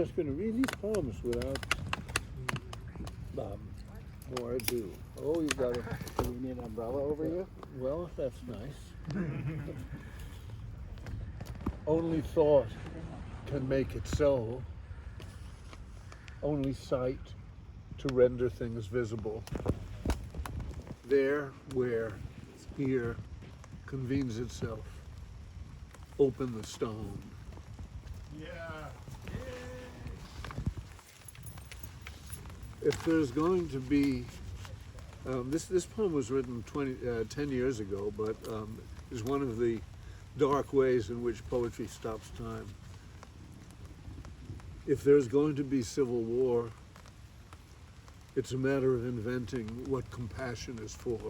Just going to read these poems without more ado. Oh, you've got a... Do we need an umbrella over you? Well, that's nice. Only thought can make it so. Only sight to render things visible. There where here convenes itself, open the stone. Yeah. If there's going to be, this poem was written 10 years ago, but is one of the dark ways in which poetry stops time. If there's going to be civil war, it's a matter of inventing what compassion is for.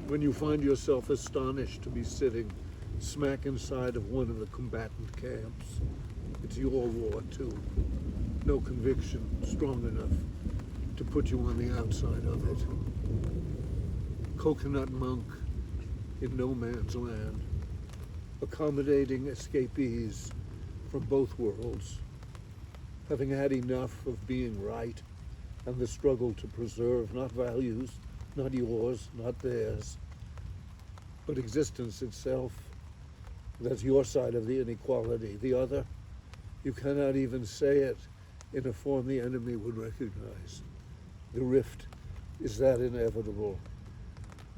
When you find yourself astonished to be sitting smack inside of one of the combatant camps, it's your war too. No conviction strong enough to put you on the outside of it. Coconut monk in no man's land, accommodating escapees from both worlds, having had enough of being right and the struggle to preserve not values, not yours, not theirs, but existence itself. That's your side of the inequality. The other, you cannot even say it in a form the enemy would recognize. The rift is that inevitable.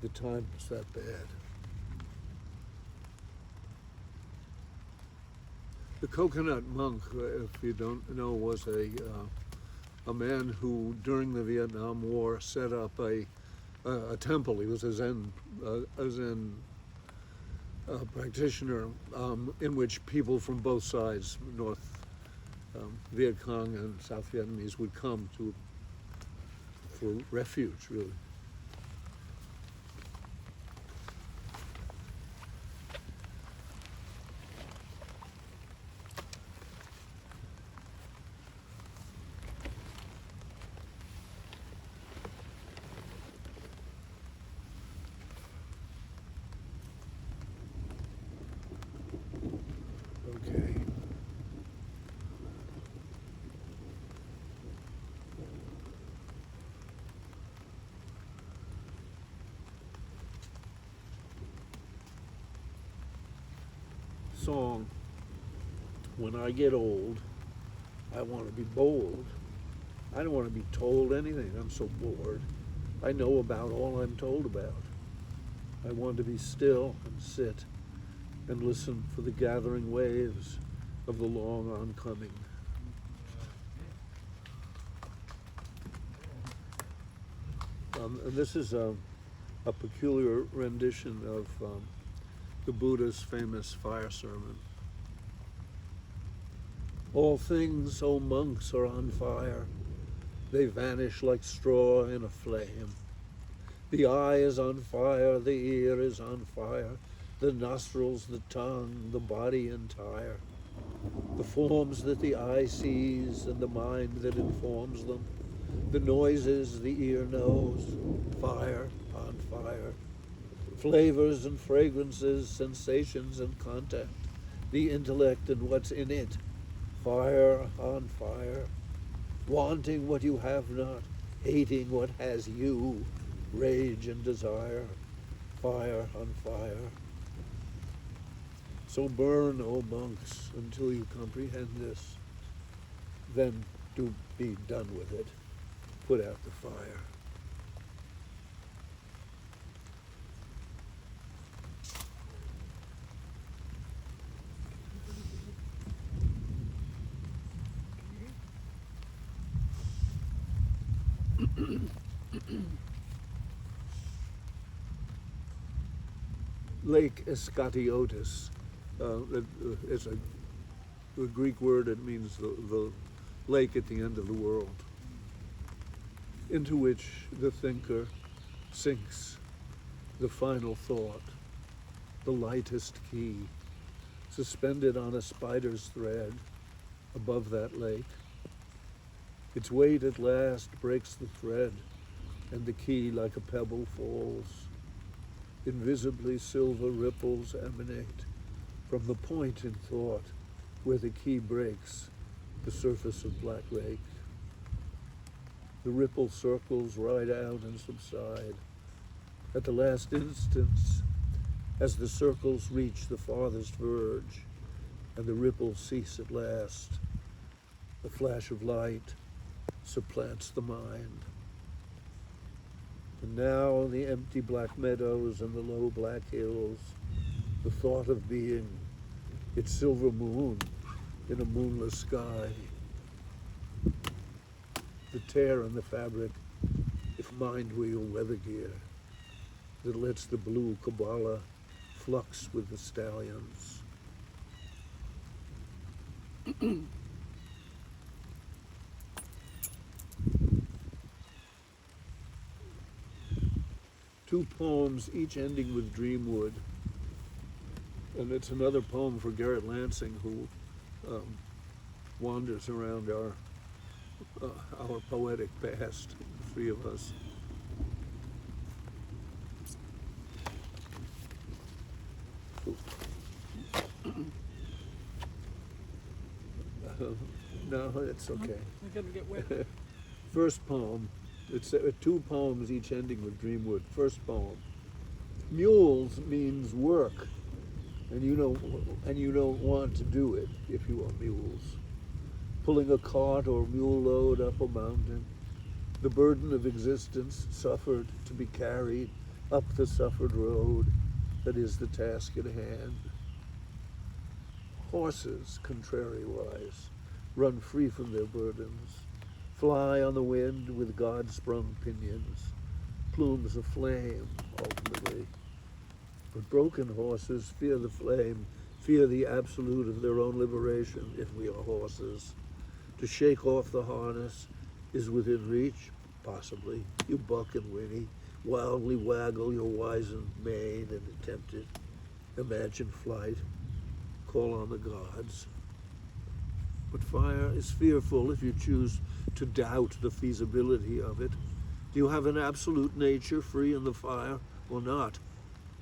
The time is that bad. The coconut monk, if you don't know, was a man who, during the Vietnam War, set up a temple. He was a Zen practitioner in which people from both sides, North Viet Cong and South Vietnamese, would come for refuge, really. Okay. Song. When I get old, I want to be bold. I don't want to be told anything. I'm so bored. I know about all I'm told about. I want to be still and sit and listen for the gathering waves of the long oncoming. And this is a peculiar rendition of the Buddha's famous fire sermon. All things, O monks, are on fire. They vanish like straw in a flame. The eye is on fire, the ear is on fire, the nostrils, the tongue, the body entire. The forms that the eye sees and the mind that informs them, the noises the ear knows, fire on fire. Flavors and fragrances, sensations and contact, the intellect and what's in it, fire on fire. Wanting what you have not, hating what has you, rage and desire, fire on fire. So burn, O monks, until you comprehend this. Then do be done with it. Put out the fire. Lake Escatiotis. It's a Greek word. It means the lake at the end of the world, into which the thinker sinks the final thought, the lightest key, suspended on a spider's thread above that lake. Its weight at last breaks the thread, and the key, like a pebble, falls. Invisibly silver ripples emanate from the point in thought where the key breaks the surface of Black Lake. The ripple circles ride out and subside. At the last instance, as the circles reach the farthest verge, and the ripples cease at last, a flash of light supplants the mind. And now the empty black meadows and the low black hills, the thought of being, its silver moon in a moonless sky. The tear in the fabric, if mind were your weather gear, that lets the blue Kabbalah flux with the stallions. Two poems, each ending with Dreamwood. And it's another poem for Garrett Lansing, who wanders around our poetic past, the three of us. No, it's okay. We're gonna get wet. First poem, it's two poems, each ending with Dreamwood. First poem. Mules means work, and you don't want to do it if you are mules. Pulling a cart or mule load up a mountain, the burden of existence suffered to be carried up the suffered road that is the task at hand. Horses, contrariwise, run free from their burdens, fly on the wind with God-sprung pinions, plumes of flame, ultimately. But broken horses fear the flame, fear the absolute of their own liberation, if we are horses. To shake off the harness is within reach, possibly. You buck and whinny, wildly waggle your wizened mane and attempt it. Imagine flight, call on the gods. But fire is fearful if you choose to doubt the feasibility of it. Do you have an absolute nature free in the fire or not?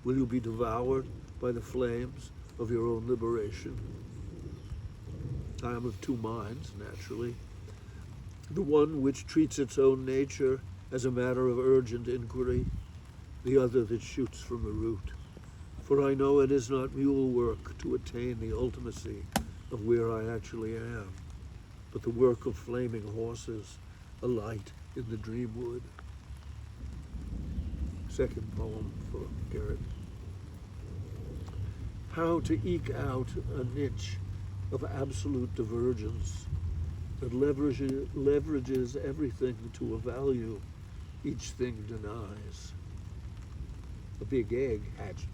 Will you be devoured by the flames of your own liberation? I am of two minds, naturally. The one which treats its own nature as a matter of urgent inquiry, the other that shoots from the root. For I know it is not mule work to attain the ultimacy of where I actually am, but the work of flaming horses, a light in the dreamwood. Second poem for Garrett. How to eke out a niche of absolute divergence that leverages everything to a value each thing denies. A big egg hatched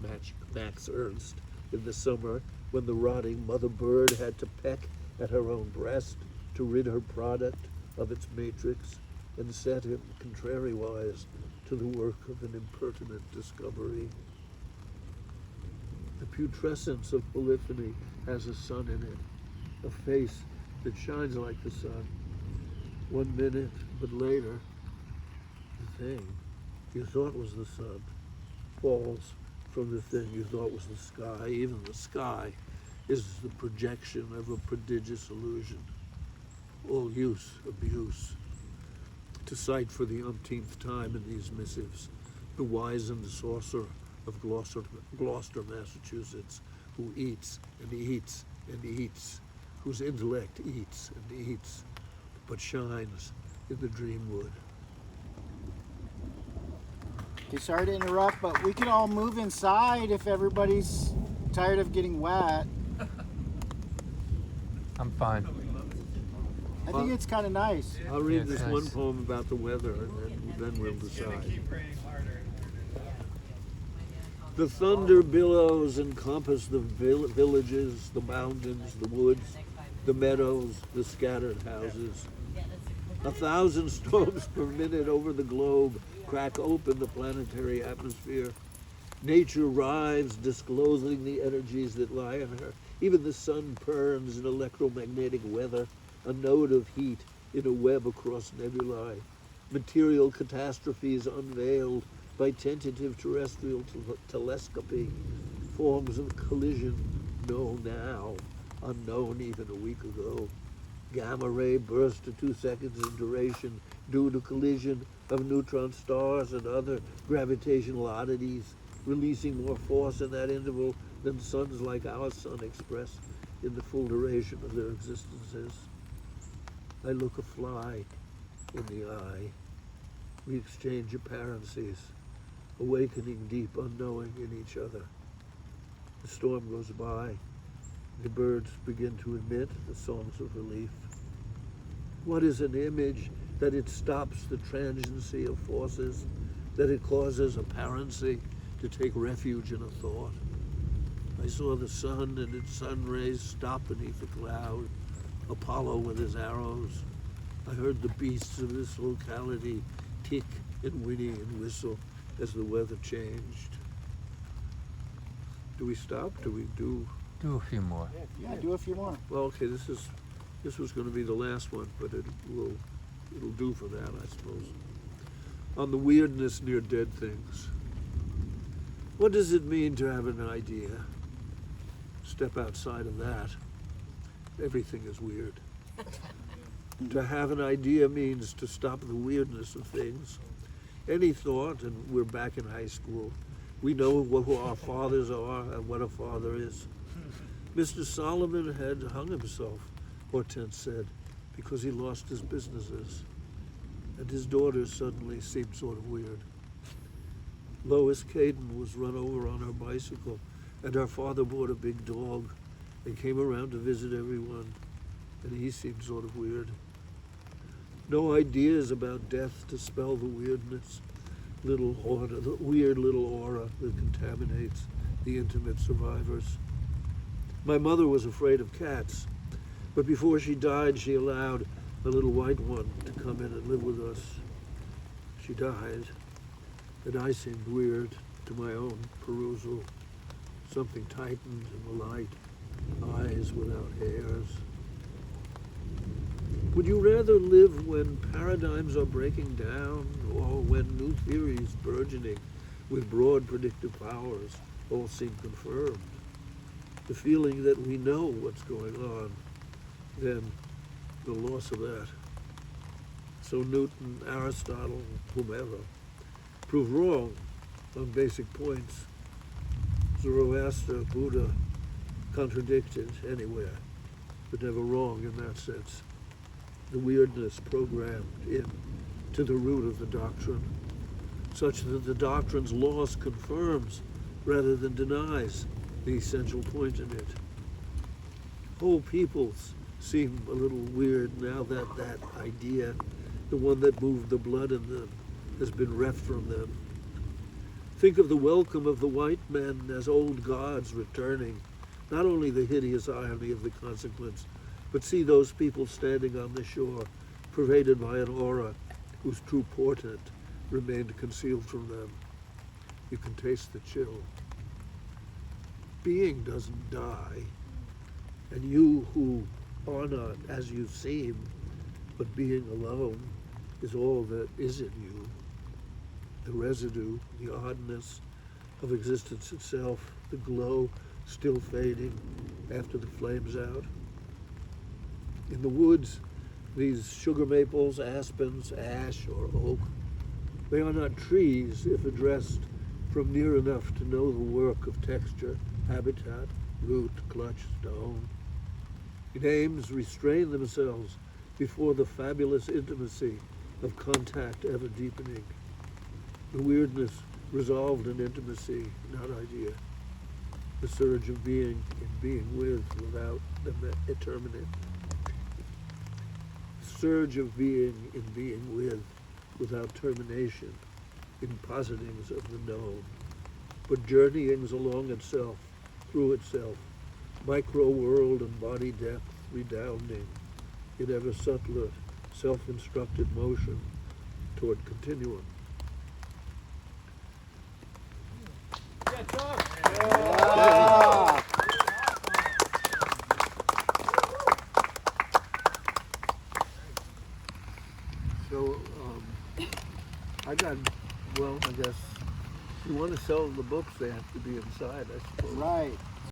Max Ernst in the summer when the rotting mother bird had to peck at her own breast to rid her product of its matrix and set him, contrariwise, to the work of an impertinent discovery. The putrescence of polyphony has a sun in it, a face that shines like the sun. 1 minute, but later, the thing you thought was the sun falls from the thing you thought was the sky. Even the sky is the projection of a prodigious illusion. All use, abuse. To cite for the umpteenth time in these missives, the wizened sorcerer of Gloucester, Massachusetts, who eats and eats and eats, whose intellect eats and eats, but shines in the dreamwood. Okay, sorry to interrupt, but we can all move inside if everybody's tired of getting wet. I'm fine. I think it's kind of nice. I'll read Yeah, this nice. one poem about the weather, and then we'll decide. The thunder billows encompass the villages, the mountains, the woods, the meadows, the scattered houses. 1,000 storms per minute over the globe crack open the planetary atmosphere. Nature writhes, disclosing the energies that lie in her. Even the sun burns in electromagnetic weather, a node of heat in a web across nebulae. Material catastrophes unveiled by tentative terrestrial telescopy. Forms of collision known now, unknown even a week ago. Gamma ray burst of 2 seconds in duration due to collision of neutron stars and other gravitational oddities, releasing more force in that interval than suns like our sun express in the full duration of their existences. I look a fly in the eye. We exchange apparencies, awakening deep unknowing in each other. The storm goes by. The birds begin to emit the songs of relief. What is an image that it stops the transiency of forces, that it causes apparency to take refuge in a thought? I saw the sun and its sun rays stop beneath a cloud, Apollo with his arrows. I heard the beasts of this locality tick and whinny and whistle as the weather changed. Do we stop? Do we do? Do a few more. Yeah, do a few more. Well, okay, this was going to be the last one, but it'll do for that, I suppose. On the weirdness near dead things. What does it mean to have an idea? Step outside of that. Everything is weird. To have an idea means to stop the weirdness of things. Any thought, and we're back in high school, we know who our fathers are and what a father is. Mr. Solomon had hung himself, Hortense said, because he lost his businesses. And his daughters suddenly seemed sort of weird. Lois Caden was run over on her bicycle, and her father bought a big dog and came around to visit everyone, and he seemed sort of weird. No ideas about death to spell the weirdness, little aura, the weird little aura that contaminates the intimate survivors. My mother was afraid of cats, but before she died, she allowed a little white one to come in and live with us. She died, and I seemed weird to my own perusal. Something tightened in the light, eyes without hairs. Would you rather live when paradigms are breaking down, or when new theories burgeoning with broad predictive powers all seem confirmed? The feeling that we know what's going on, then the loss of that. So Newton, Aristotle, whomever, proved wrong on basic points. Zoroaster, Buddha, contradicted anywhere, but never wrong in that sense. The weirdness programmed in to the root of the doctrine, such that the doctrine's loss confirms rather than denies the essential point in it. Whole peoples seem a little weird now that that idea, the one that moved the blood in them, has been reft from them. Think of the welcome of the white men as old gods returning, not only the hideous irony of the consequence, but see those people standing on the shore, pervaded by an aura whose true portent remained concealed from them. You can taste the chill. Being doesn't die, and you who are not as you seem, but being alone is all that is in you. The residue, the oddness of existence itself, the glow still fading after the flame's out. In the woods, these sugar maples, aspens, ash, or oak, they are not trees if addressed from near enough to know the work of texture, habitat, root, clutch, stone. Names restrain themselves before the fabulous intimacy of contact ever deepening. The weirdness resolved in intimacy, not idea. The surge of being in being with without the terminate. Surge of being in being with without termination in positings of the known, but journeyings along itself, through itself, micro-world and body depth redounding in ever subtler, self-instructed motion toward continuum. Yeah. So, I guess, if you want to sell the books, they have to be inside, I suppose. Right.